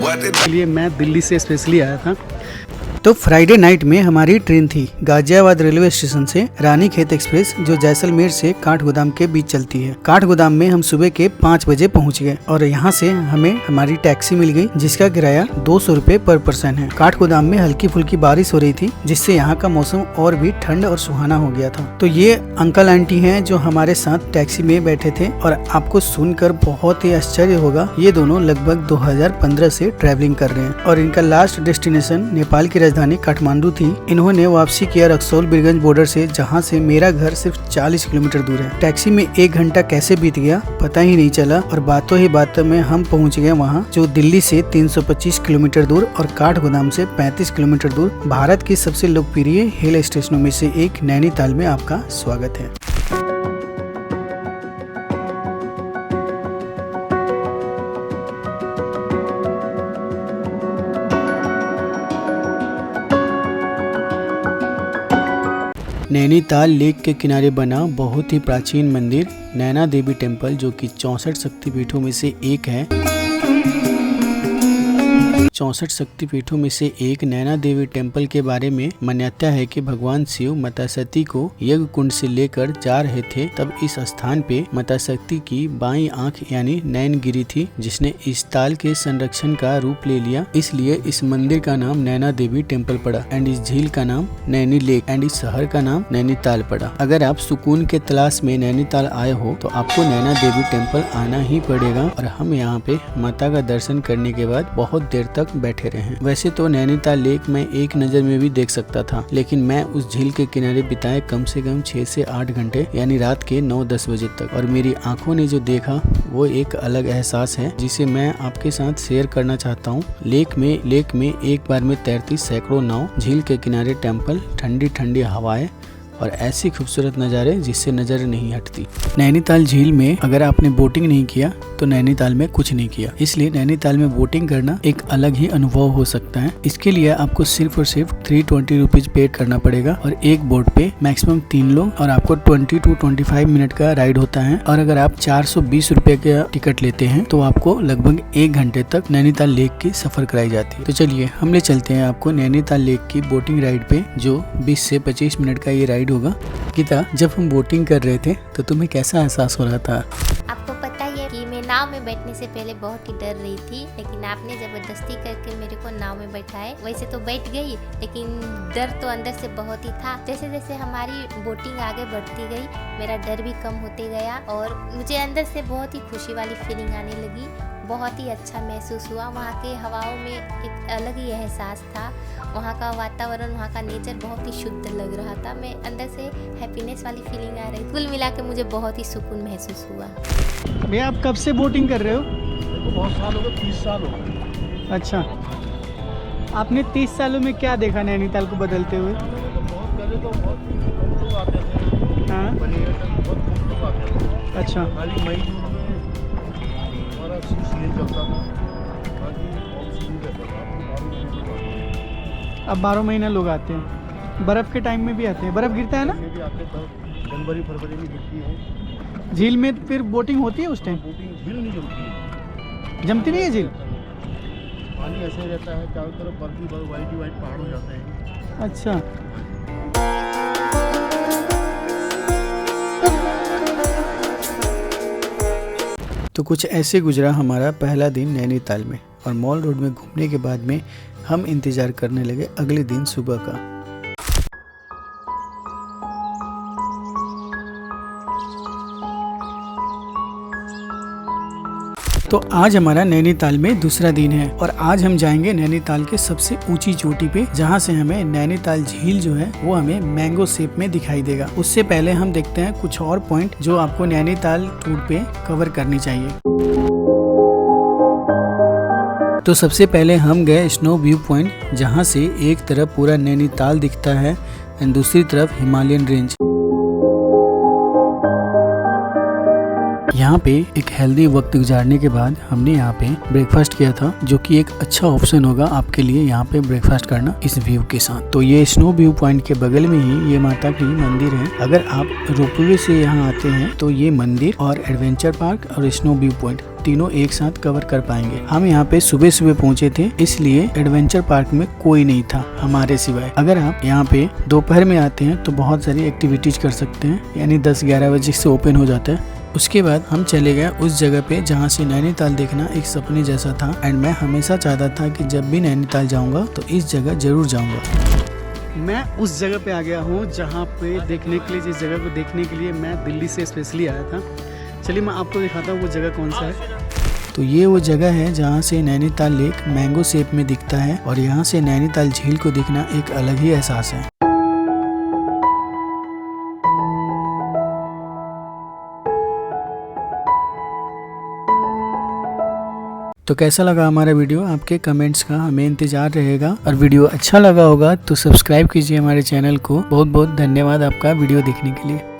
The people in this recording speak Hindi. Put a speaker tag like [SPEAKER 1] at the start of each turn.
[SPEAKER 1] लिए मैं दिल्ली से स्पेशली आया था। तो फ्राइडे नाइट में हमारी ट्रेन थी गाजियाबाद रेलवे स्टेशन से रानीखेत एक्सप्रेस, जो जैसलमेर से काठगोदाम के बीच चलती है। काठगोदाम में हम सुबह के 5 बजे पहुंच गए और यहाँ से हमें हमारी टैक्सी मिल गई, जिसका किराया 200 रुपए पर पर्सन है। काठगोदाम में हल्की फुल्की बारिश हो रही थी, जिससे यहाँ का मौसम और भी ठंड और सुहाना हो गया था। तो ये अंकल आंटी हैं जो हमारे साथ टैक्सी में बैठे थे, और आपको सुनकर बहुत ही आश्चर्य होगा, ये दोनों लगभग 2015 से ट्रैवलिंग कर रहे हैं और इनका लास्ट डेस्टिनेशन नेपाल की राजधानी काठमांडू थी। इन्होंने वापसी किया रक्सौल बीरगंज बॉर्डर से, जहां से मेरा घर सिर्फ 40 किलोमीटर दूर है। टैक्सी में 1 घंटा कैसे बीत गया पता ही नहीं चला, और बातों ही बातों में हम पहुंच गए वहां, जो दिल्ली से 325 किलोमीटर दूर और काठगोदाम से 35 किलोमीटर दूर। भारत की सबसे लोकप्रिय हिल स्टेशनों में से एक नैनीताल में आपका स्वागत है। नैनीताल लेक के किनारे बना बहुत ही प्राचीन मंदिर नैना देवी टेम्पल, जो कि 64 शक्तिपीठों में से एक है। 64 शक्तिपीठों में से एक नैना देवी टेम्पल के बारे में मान्यता है कि भगवान शिव माता सती को यज्ञ कुंड से लेकर जा रहे थे, तब इस स्थान पे माता शक्ति की बाईं आंख यानी नैन गिरी थी, जिसने इस ताल के संरक्षण का रूप ले लिया। इसलिए इस मंदिर का नाम नैना देवी टेम्पल पड़ा, एंड इस झील का नाम नैनी लेक, एंड इस शहर का नाम नैनीताल पड़ा। अगर आप सुकून के तलाश में नैनीताल आए हो तो आपको नैना देवी टेम्पल आना ही पड़ेगा, और हम यहाँ पे माता का दर्शन करने के बाद बहुत देर तक बैठे रहे। वैसे तो नैनीताल लेक मैं एक नजर में भी देख सकता था, लेकिन मैं उस झील के किनारे बिताए कम से कम 6 से 8 घंटे, यानी रात के 9-10 बजे तक, और मेरी आंखों ने जो देखा वो एक अलग एहसास है, जिसे मैं आपके साथ शेयर करना चाहता हूँ। लेक में एक बार में तैरती सैकड़ों नाव, झील के किनारे टेम्पल, ठंडी ठंडी हवाएं और ऐसी खूबसूरत नज़ारे जिससे नज़र नहीं हटती। नैनीताल झील में अगर आपने बोटिंग नहीं किया तो नैनीताल में कुछ नहीं किया, इसलिए नैनीताल में बोटिंग करना एक अलग ही अनुभव हो सकता है। इसके लिए आपको सिर्फ और सिर्फ 320 रुपीज पे करना पड़ेगा, और एक बोट पे मैक्सिमम 3 लोग, और आपको 20 to 25 मिनट का राइड होता है। और अगर आप 420 रुपए का टिकट लेते हैं तो आपको लगभग 1 घंटे तक नैनीताल लेक की सफर कराई जाती है। तो चलिए हम ले चलते हैं आपको नैनीताल लेक की बोटिंग राइड पे, जो 20 से 25 मिनट का ये राइड होगा। गीता, जब हम बोटिंग कर रहे थे तो तुम्हें कैसा एहसास हो रहा था?
[SPEAKER 2] आपको पता ही है कि मैं नाव में बैठने से पहले बहुत ही डर रही थी, लेकिन आपने जबरदस्ती करके मेरे को नाव में बैठाए। वैसे तो बैठ गई, लेकिन डर तो अंदर से बहुत ही था। जैसे जैसे हमारी बोटिंग आगे बढ़ती गई, मेरा डर भी कम होते गया, और मुझे अंदर से बहुत ही खुशी वाली फीलिंग आने लगी। बहुत ही अच्छा महसूस हुआ। वहाँ के हवाओं में एक अलग ही एहसास था। वहाँ का वातावरण, वहाँ का नेचर बहुत ही शुद्ध लग रहा था। मैं अंदर से हैप्पीनेस वाली फीलिंग आ रही। कुल मिला के मुझे बहुत ही सुकून महसूस हुआ।
[SPEAKER 1] भैया, आप कब से बोटिंग कर रहे हो?
[SPEAKER 3] बहुत साल हो गए, 30 साल हो गए।
[SPEAKER 1] अच्छा, आपने 30 सालों में क्या देखा नैनीताल को बदलते हुए?
[SPEAKER 3] बहुत पहले तो बहुत कम लोग आते थे।
[SPEAKER 1] हाँ,
[SPEAKER 3] बहुत कम लोग आते थे।
[SPEAKER 1] अच्छा,
[SPEAKER 3] खाली मई जून में हमारा सीजन चलता था, बाकी ऑक्सीजन रहता था।
[SPEAKER 1] अब 12 महीना लोग आते हैं। बर्फ़ के टाइम में भी आते हैं? बर्फ़ गिरता है ना?
[SPEAKER 3] भी आते तब जनवरी फरवरी में गिरती है।
[SPEAKER 1] झील में फिर बोटिंग होती है उस टाइम?
[SPEAKER 3] बोटिंग झील नहीं जमती है।
[SPEAKER 1] जमती नहीं है झील?
[SPEAKER 3] पानी ऐसे रहता है, चारों तरफ बर्फी वाइट ही वाइट पहाड़ हो जाते हैं।
[SPEAKER 1] अच्छा, तो कुछ ऐसे गुजरा हमारा पहला दिन नैनीताल में, और मॉल रोड में घूमने के बाद में हम इंतज़ार करने लगे अगले दिन सुबह का। तो आज हमारा नैनीताल में दूसरा दिन है, और आज हम जाएंगे नैनीताल के सबसे ऊंची चोटी पे, जहां से हमें नैनीताल झील जो है वो हमें मैंगो शेप में दिखाई देगा। उससे पहले हम देखते हैं कुछ और पॉइंट जो आपको नैनीताल टूर पे कवर करनी चाहिए। तो सबसे पहले हम गए स्नो व्यू पॉइंट, जहां से एक तरफ पूरा नैनीताल दिखता है एंड दूसरी तरफ हिमालयन रेंज। यहाँ पे एक हेल्दी वक्त गुजारने के बाद हमने यहाँ पे ब्रेकफास्ट किया था, जो कि एक अच्छा ऑप्शन होगा आपके लिए यहाँ पे ब्रेकफास्ट करना इस व्यू के साथ। तो ये स्नो व्यू पॉइंट के बगल में ही ये माता की मंदिर है। अगर आप रोपवे से यहाँ आते हैं तो ये मंदिर और एडवेंचर पार्क और स्नो व्यू पॉइंट तीनों एक साथ कवर कर पाएंगे। हम यहाँ पे सुबह सुबह पहुँचे थे, इसलिए एडवेंचर पार्क में कोई नहीं था हमारे सिवाय। अगर आप यहाँ पे दोपहर में आते हैं तो बहुत सारी एक्टिविटीज कर सकते हैं, यानी 10-11 बजे से ओपन हो जाता है। उसके बाद हम चले गए उस जगह पे जहाँ से नैनीताल देखना एक सपने जैसा था, एंड मैं हमेशा चाहता था कि जब भी नैनीताल जाऊँगा तो इस जगह जरूर जाऊँगा।
[SPEAKER 4] मैं उस जगह पे आ गया हूँ जहाँ पे देखने के लिए, जिस जगह को देखने के लिए मैं दिल्ली से स्पेशली आया था। चलिए मैं आपको दिखाता हूँ वो जगह कौन सा है।
[SPEAKER 1] तो ये वो जगह है जहाँ से नैनीताल लेक मैंगो शेप में दिखता है, और यहाँ से नैनीताल झील को देखना एक अलग ही एहसास है। तो कैसा लगा हमारा वीडियो? आपके कमेंट्स का हमें इंतजार रहेगा, और वीडियो अच्छा लगा होगा तो सब्सक्राइब कीजिए हमारे चैनल को। बहुत बहुत धन्यवाद आपका वीडियो देखने के लिए।